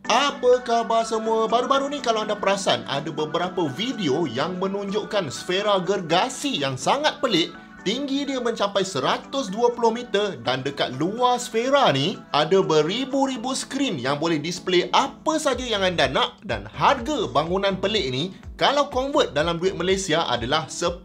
Apa khabar semua? Baru-baru ni kalau anda perasan, ada beberapa video yang menunjukkan sfera gergasi yang sangat pelik. Tinggi dia mencapai 120 meter dan dekat luar sfera ni ada beribu-ribu skrin yang boleh display apa saja yang anda nak, dan harga bangunan pelik ni kalau convert dalam duit Malaysia adalah 10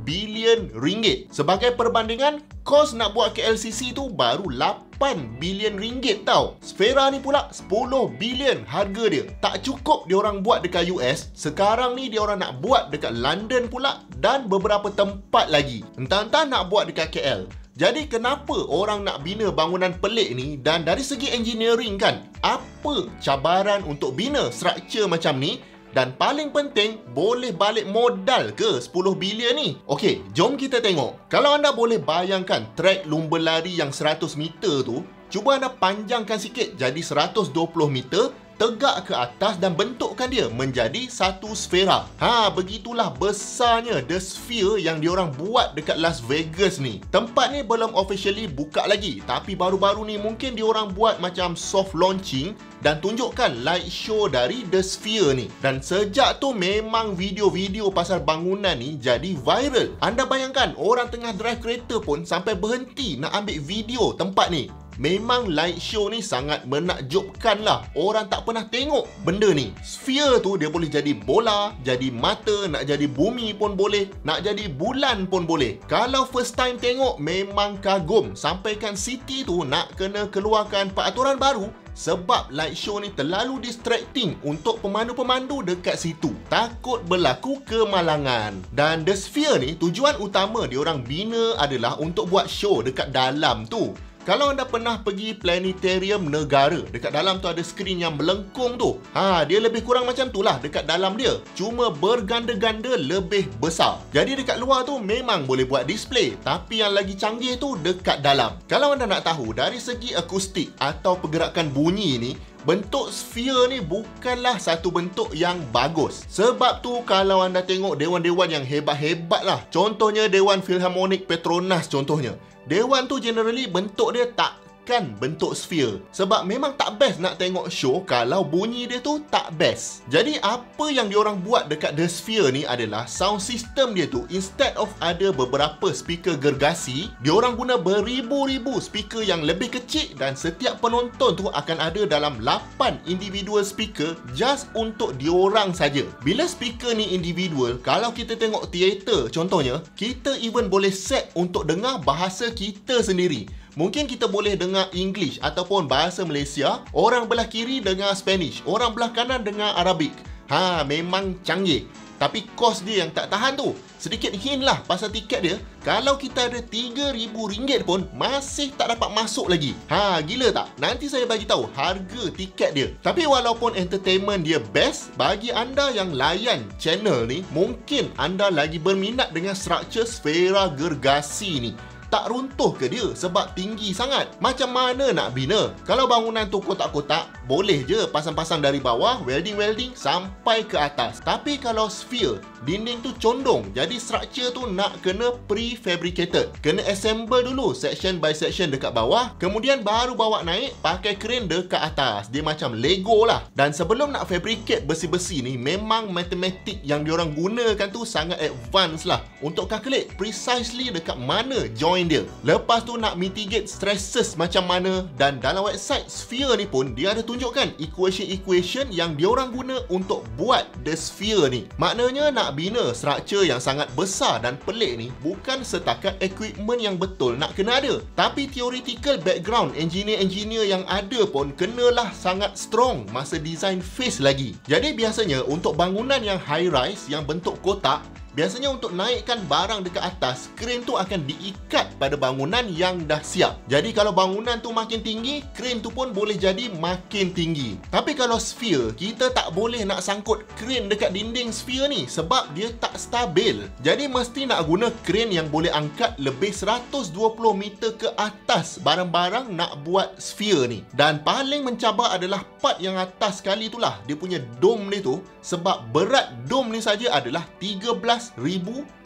bilion ringgit. Sebagai perbandingan, kos nak buat KLCC tu baru 8 bilion ringgit tau. Sfera ni pula 10 bilion harga dia. Tak cukup diorang buat dekat US, sekarang ni diorang nak buat dekat London pula dan beberapa tempat lagi. Entah-entah nak buat dekat KL. Jadi kenapa orang nak bina bangunan pelik ni? Dan dari segi engineering kan, apa cabaran untuk bina struktur macam ni? Dan paling penting, boleh balik modal ke 10 bilion ni? Okey, jom kita tengok. Kalau anda boleh bayangkan trek lumba lari yang 100 meter tu, cuba anda panjangkan sikit jadi 120 meter, tegak ke atas dan bentukkan dia menjadi satu sfera. Begitulah besarnya The Sphere yang diorang buat dekat Las Vegas ni. Tempat ni belum officially buka lagi, tapi baru-baru ni mungkin diorang buat macam soft launching dan tunjukkan light show dari The Sphere ni. Dan sejak tu memang video-video pasal bangunan ni jadi viral. Anda bayangkan orang tengah drive kereta pun sampai berhenti nak ambil video tempat ni. Memang light show ni sangat menakjubkan lah. Orang tak pernah tengok benda ni. Sphere tu dia boleh jadi bola, jadi mata, nak jadi bumi pun boleh, nak jadi bulan pun boleh. Kalau first time tengok memang kagum. Sampaikan Siti tu nak kena keluarkan peraturan baru sebab light show ni terlalu distracting untuk pemandu-pemandu dekat situ. Takut berlaku kemalangan. Dan The Sphere ni tujuan utama diorang bina adalah untuk buat show dekat dalam tu. Kalau anda pernah pergi planetarium negara, dekat dalam tu ada skrin yang melengkung tu. Dia lebih kurang macam tu lah dekat dalam dia. Cuma berganda-ganda lebih besar. Jadi dekat luar tu memang boleh buat display, tapi yang lagi canggih tu dekat dalam. Kalau anda nak tahu dari segi akustik atau pergerakan bunyi ni, bentuk sphere ni bukanlah satu bentuk yang bagus. Sebab tu kalau anda tengok dewan-dewan yang hebat-hebat lah, contohnya Dewan Philharmonic Petronas contohnya, dewan tu generally bentuk dia takkan bentuk sphere. Sebab memang tak best nak tengok show kalau bunyi dia tu tak best. Jadi apa yang diorang buat dekat The Sphere ni adalah sound system dia tu, instead of ada beberapa speaker gergasi, diorang guna beribu-ribu speaker yang lebih kecil, dan setiap penonton tu akan ada dalam 8 individual speaker just untuk diorang saja. Bila speaker ni individual, kalau kita tengok teater contohnya, kita even boleh set untuk dengar bahasa kita sendiri. Mungkin kita boleh dengar English ataupun bahasa Malaysia, orang belah kiri dengar Spanish, orang belah kanan dengar Arabic. Memang canggih. Tapi kos dia yang tak tahan tu. Sedikit hint lah pasal tiket dia. Kalau kita ada RM3,000 pun masih tak dapat masuk lagi. Gila tak? Nanti saya bagi tahu harga tiket dia. Tapi walaupun entertainment dia best, bagi anda yang layan channel ni, mungkin anda lagi berminat dengan struktur sfera gergasi ni. Tak runtuh ke dia sebab tinggi sangat? Macam mana nak bina? Kalau bangunan tu kotak-kotak, boleh je pasang-pasang dari bawah, welding-welding sampai ke atas. Tapi kalau sphere, dinding tu condong, jadi struktur tu nak kena prefabricated. Kena assemble dulu section by section dekat bawah, kemudian baru bawa naik pakai crane dekat atas. Dia macam Lego lah. Dan sebelum nak fabricate besi-besi ni, memang matematik yang diorang gunakan tu sangat advance lah untuk calculate precisely dekat mana joint dia. Lepas tu nak mitigate stresses macam mana. Dan dalam website Sphere ni pun dia ada tunjukkan equation-equation yang diorang guna untuk buat The Sphere ni. Maknanya nak bina struktur yang sangat besar dan pelik ni, bukan setakat equipment yang betul nak kena ada, tapi theoretical background engineer-engineer yang ada pun kenalah sangat strong masa design phase lagi. Jadi biasanya untuk bangunan yang high rise yang bentuk kotak, biasanya untuk naikkan barang dekat atas, crane tu akan diikat pada bangunan yang dah siap. Jadi kalau bangunan tu makin tinggi, crane tu pun boleh jadi makin tinggi. Tapi kalau sphere, kita tak boleh nak sangkut crane dekat dinding sphere ni sebab dia tak stabil. Jadi mesti nak guna crane yang boleh angkat lebih 120 meter ke atas barang-barang nak buat sphere ni. Dan paling mencabar adalah part yang atas sekali tu lah, dia punya dome ni tu, sebab berat dome ni saja adalah 13,000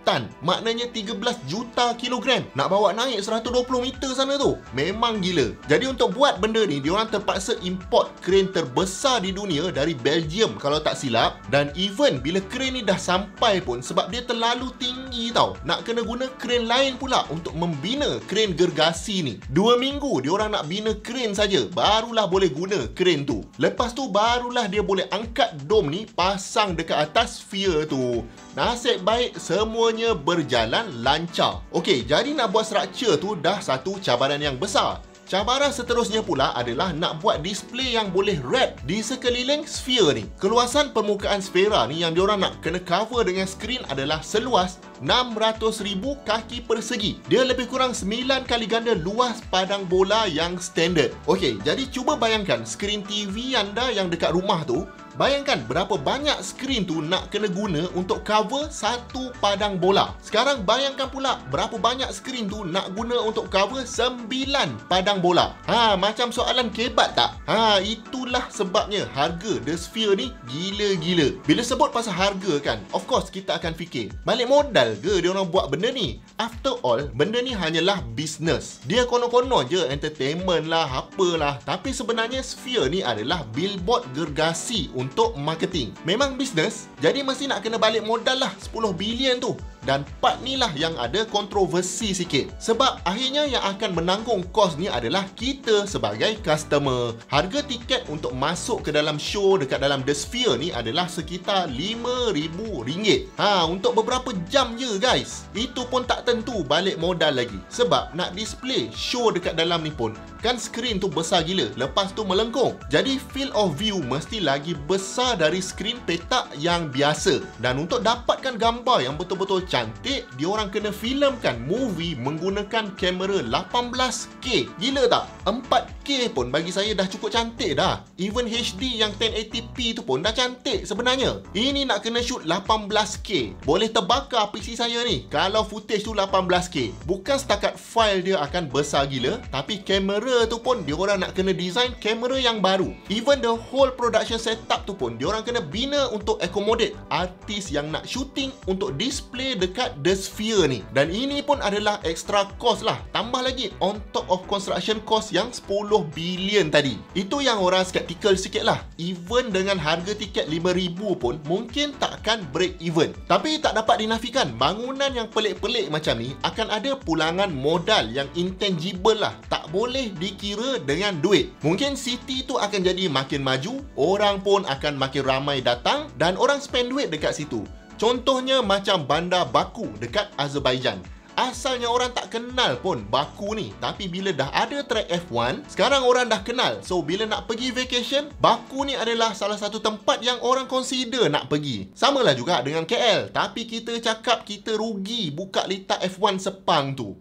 tan. Maknanya 13 juta kilogram. Nak bawa naik 120 meter sana tu. Memang gila. Jadi untuk buat benda ni, diorang terpaksa import crane terbesar di dunia dari Belgium kalau tak silap. Dan even bila crane ni dah sampai pun, sebab dia terlalu tinggi tau, nak kena guna crane lain pula untuk membina crane gergasi ni. 2 minggu diorang nak bina crane saja, barulah boleh guna crane tu. Lepas tu barulah dia boleh angkat dom ni, pasang dekat atas sphere tu. Nasib baik semuanya berjalan lancar. Okey, jadi nak buat structure tu dah satu cabaran yang besar. Cabaran seterusnya pula adalah nak buat display yang boleh wrap di sekeliling sphere ni. Keluasan permukaan sfera ni yang diorang nak kena cover dengan skrin adalah seluas 600,000 kaki persegi. Dia lebih kurang 9 kali ganda luas padang bola yang standard. Okey, jadi cuba bayangkan skrin TV anda yang dekat rumah tu. Bayangkan berapa banyak skrin tu nak kena guna untuk cover satu padang bola. Sekarang bayangkan pula berapa banyak skrin tu nak guna untuk cover 9 padang bola. Macam soalan kebat tak? Itulah sebabnya harga The Sphere ni gila-gila. Bila sebut pasal harga kan, of course kita akan fikir, balik modal ke dia orang buat benda ni? After all, benda ni hanyalah business. Dia konon-konon je entertainment lah, apalah. Tapi sebenarnya Sphere ni adalah billboard gergasi untuk marketing. Memang bisnes, jadi mesti nak kena balik modal lah 10 bilion tu. Dan part ni lah yang ada kontroversi sikit. Sebab akhirnya yang akan menanggung kos ni adalah kita sebagai customer. Harga tiket untuk masuk ke dalam show dekat dalam The Sphere ni adalah sekitar RM5,000. Untuk beberapa jam je guys. Itu pun tak tentu balik modal lagi. Sebab nak display show dekat dalam ni pun, kan skrin tu besar gila, lepas tu melengkung. Jadi field of view mesti lagi besar dari skrin petak yang biasa. Dan untuk dapatkan gambar yang betul-betul cantik, diorang kena filmkan movie menggunakan kamera 18K. Gila tak? 4K pun bagi saya dah cukup cantik dah. Even HD yang 1080p tu pun dah cantik sebenarnya. Ini nak kena shoot 18K. Boleh terbakar PC saya ni kalau footage tu 18K. Bukan setakat file dia akan besar gila, tapi kamera tu pun diorang nak kena design kamera yang baru. Even the whole production setup tu pun diorang kena bina untuk accommodate artis yang nak shooting untuk display dekat The Sphere ni. Dan ini pun adalah extra cost lah. Tambah lagi on top of construction cost yang 10 bilion tadi. Itu yang orang skeptical sikit lah. Even dengan harga tiket RM5,000 pun mungkin takkan break even. Tapi tak dapat dinafikan, bangunan yang pelik-pelik macam ni akan ada pulangan modal yang intangible lah. Tak boleh dikira dengan duit. Mungkin city tu akan jadi makin maju, orang pun akan makin ramai datang dan orang spend duit dekat situ. Contohnya macam bandar Baku dekat Azerbaijan. Asalnya orang tak kenal pun Baku ni, tapi bila dah ada track F1, sekarang orang dah kenal. So bila nak pergi vacation, Baku ni adalah salah satu tempat yang orang consider nak pergi. Samalah juga dengan KL, tapi kita cakap kita rugi buka litar F1 Sepang tu.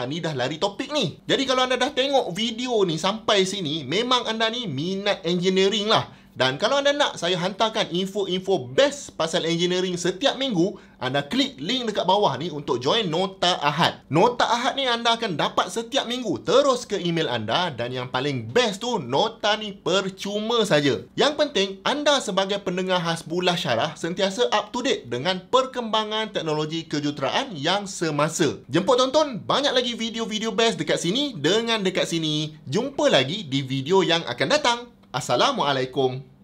Ni dah lari topik ni. Jadi kalau anda dah tengok video ni sampai sini, memang anda ni minat engineering lah. Dan kalau anda nak saya hantarkan info-info best pasal engineering setiap minggu, anda klik link dekat bawah ni untuk join Nota Ahad. Nota Ahad ni anda akan dapat setiap minggu terus ke email anda, dan yang paling best tu, nota ni percuma saja. Yang penting anda sebagai pendengar Hasbullah Syarah sentiasa up to date dengan perkembangan teknologi kejuruteraan yang semasa. Jemput tonton banyak lagi video-video best dekat sini dengan dekat sini. Jumpa lagi di video yang akan datang. Assalamualaikum.